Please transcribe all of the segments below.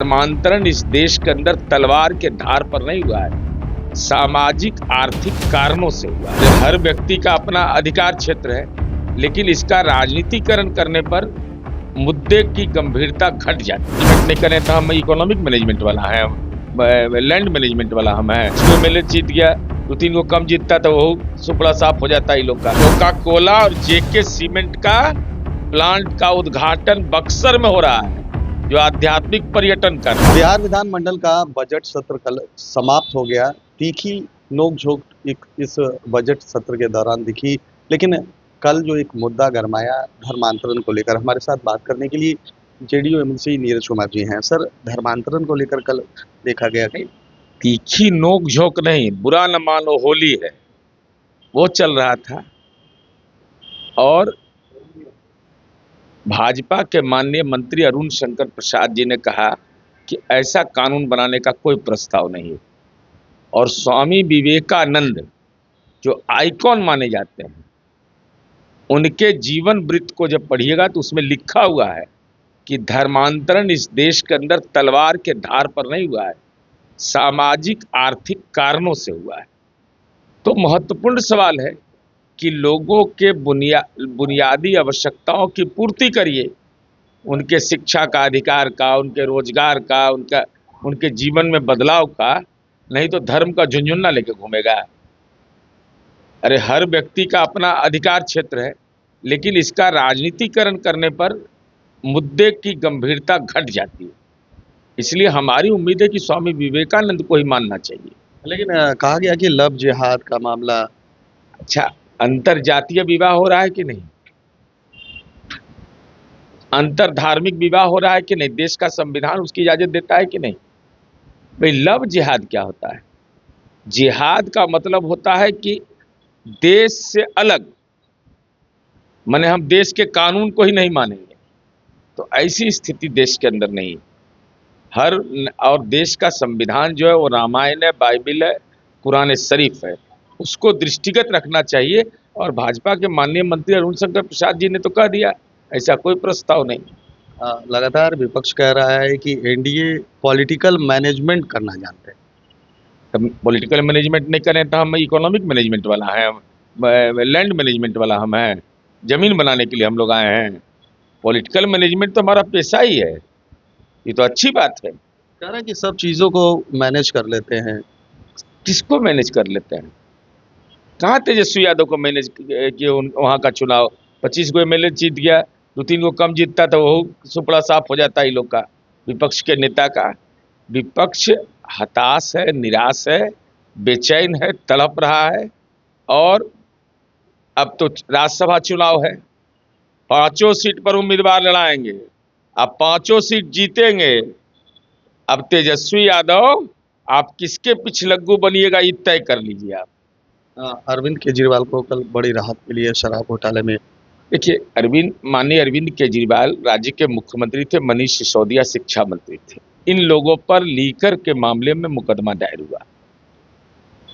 धर्मांतरण इस देश के अंदर तलवार के धार पर नहीं हुआ है, सामाजिक आर्थिक कारणों से हुआ है। हर व्यक्ति का अपना अधिकार क्षेत्र है, लेकिन इसका राजनीतिकरण करने पर मुद्दे की गंभीरता घट जाती है। नहीं करें तो हम इकोनॉमिक मैनेजमेंट वाला है, लैंड मैनेजमेंट वाला हम है। एमएलए जीत गया, 2-3 को कम जीतता तो वो सुपड़ा साफ हो जाता है। लोग का कोका कोला और जेके सीमेंट का प्लांट का उद्घाटन बक्सर में हो रहा है, जो आध्यात्मिक पर्यटन कर रहा है। बिहार विधानमंडल का बजट सत्र कल समाप्त हो गया। तीखी नोकझोंक इस बजट सत्र के दौरान दिखी, लेकिन कल जो एक मुद्दा गरमाया धर्मांतरण को लेकर, हमारे साथ बात करने के लिए जेडीयू एमएलसी नीरज कुमार जी हैं। सर, धर्मांतरण को लेकर कल देखा गया कि तीखी नोक-झोंक नहीं, बुरा न मानो होली है, वो चल रहा था। और भाजपा के माननीय मंत्री अरुण शंकर प्रसाद जी ने कहा कि ऐसा कानून बनाने का कोई प्रस्ताव नहीं है। और स्वामी विवेकानंद जो आइकॉन माने जाते हैं, उनके जीवन वृत्त को जब पढ़िएगा तो उसमें लिखा हुआ है कि धर्मांतरण इस देश के अंदर तलवार के धार पर नहीं हुआ है, सामाजिक आर्थिक कारणों से हुआ है। तो महत्वपूर्ण सवाल है कि लोगों के बुनियादी आवश्यकताओं की पूर्ति करिए, उनके शिक्षा का अधिकार का, उनके रोजगार का, उनके जीवन में बदलाव का, नहीं तो धर्म का झुंझुन्ना लेके घूमेगा। अरे हर व्यक्ति का अपना अधिकार क्षेत्र है, लेकिन इसका राजनीतिकरण करने पर मुद्दे की गंभीरता घट जाती है। इसलिए हमारी उम्मीद है कि स्वामी विवेकानंद को ही मानना चाहिए। लेकिन कहा गया कि लव जिहाद का मामला। अच्छा, अंतर जातीय विवाह हो रहा है कि नहीं? अंतर धार्मिक विवाह हो रहा है कि नहीं? देश का संविधान उसकी इजाजत देता है कि नहीं? भाई, लव जिहाद क्या होता है? जिहाद का मतलब होता है कि देश से अलग, माने हम देश के कानून को ही नहीं मानेंगे। तो ऐसी स्थिति देश के अंदर नहीं है। और देश का संविधान जो है वो रामायण है, बाइबिल है, कुरान शरीफ है, उसको दृष्टिगत रखना चाहिए। और भाजपा के माननीय मंत्री अरुण शंकर प्रसाद जी ने तो कह दिया ऐसा कोई प्रस्ताव नहीं। लगातार विपक्ष कह रहा है कि एनडीए पॉलिटिकल मैनेजमेंट करना जानते हैं। तो पॉलिटिकल मैनेजमेंट नहीं करें तो हम इकोनॉमिक मैनेजमेंट वाला है, लैंड मैनेजमेंट वाला हम है। जमीन बनाने के लिए हम लोग आए हैं। पॉलिटिकल मैनेजमेंट तो हमारा पेशा ही है, ये तो अच्छी बात है। कह रहा है कि सब चीज़ों को मैनेज कर लेते हैं। किसको मैनेज कर लेते हैं? कहाँ तेजस्वी यादव को मैनेज किए? वहाँ का चुनाव 25 को एमएलए जीत गया, 2-3 को कम जीतता तो वो सुपड़ा साफ हो जाता है। लोग का, विपक्ष के नेता का। विपक्ष हताश है, निराश है, बेचैन है, तड़प रहा है। और अब तो राज्यसभा चुनाव है, 5 सीट पर उम्मीदवार लड़ाएंगे। अब 5 सीट जीतेंगे। अब तेजस्वी यादव आप किसके पिछलग्गू बनिएगा, ये तय कर लीजिए आप। अरविंद केजरीवाल को कल बड़ी राहत मिली है शराब घोटाले में। देखिए, माननीय अरविंद केजरीवाल राज्य के मुख्यमंत्री थे, मनीष सिसोदिया शिक्षा मंत्री थे। इन लोगों पर लीकर के मामले में मुकदमा दायर हुआ।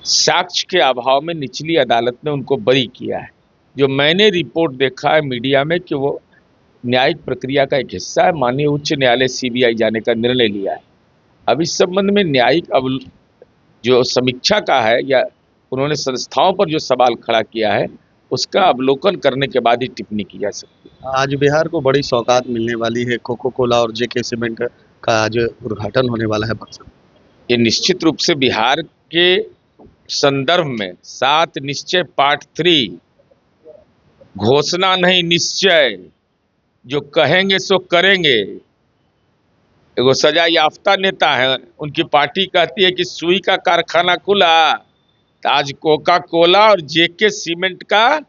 साक्ष्य के अभाव में निचली अदालत ने उनको बरी किया है। जो मैंने रिपोर्ट देखा है मीडिया में कि वो न्यायिक प्रक्रिया का एक हिस्सा है। माननीय उच्च न्यायालय सीबीआई जाने का निर्णय लिया है। अब इस संबंध में न्यायिक जो समीक्षा का है, या उन्होंने संस्थाओं पर जो सवाल खड़ा किया है, उसका अवलोकन करने के बाद ही टिप्पणी की जा सकती है। आज बिहार को बड़ी सौगात मिलने वाली है। कोको कोला और जेके सीमेंट का आज उद्घाटन होने वाला है बक्सर। ये निश्चित रूप से बिहार के संदर्भ में 7 निश्चय पार्ट 3, घोषणा नहीं निश्चय, जो कहेंगे सो करेंगे। एगो सजा याफ्ता नेता है, उनकी पार्टी कहती है कि सुई का कारखाना खुला, तो आज कोका कोला और जेके सीमेंट का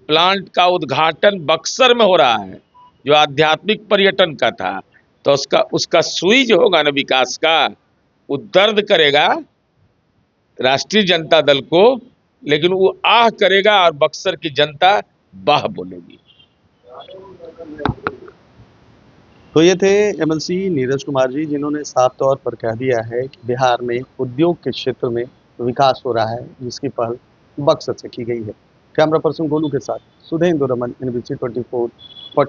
प्लांट का उद्घाटन बक्सर में हो रहा है, जो आध्यात्मिक पर्यटन का था। तो उसका सुई जो होगा ना विकास का, वो दर्द करेगा राष्ट्रीय जनता दल को, लेकिन वो आह करेगा और बक्सर की जनता वाह बोलेगी। तो ये थे एमएलसी नीरज कुमार जी, जिन्होंने साफ तौर पर कह दिया है कि बिहार में उद्योग के क्षेत्र में विकास हो रहा है, जिसकी पहल बक्सर से की गई है। कैमरा पर्सन गोलू के साथ सुधेंद्र रमन, NBC 24।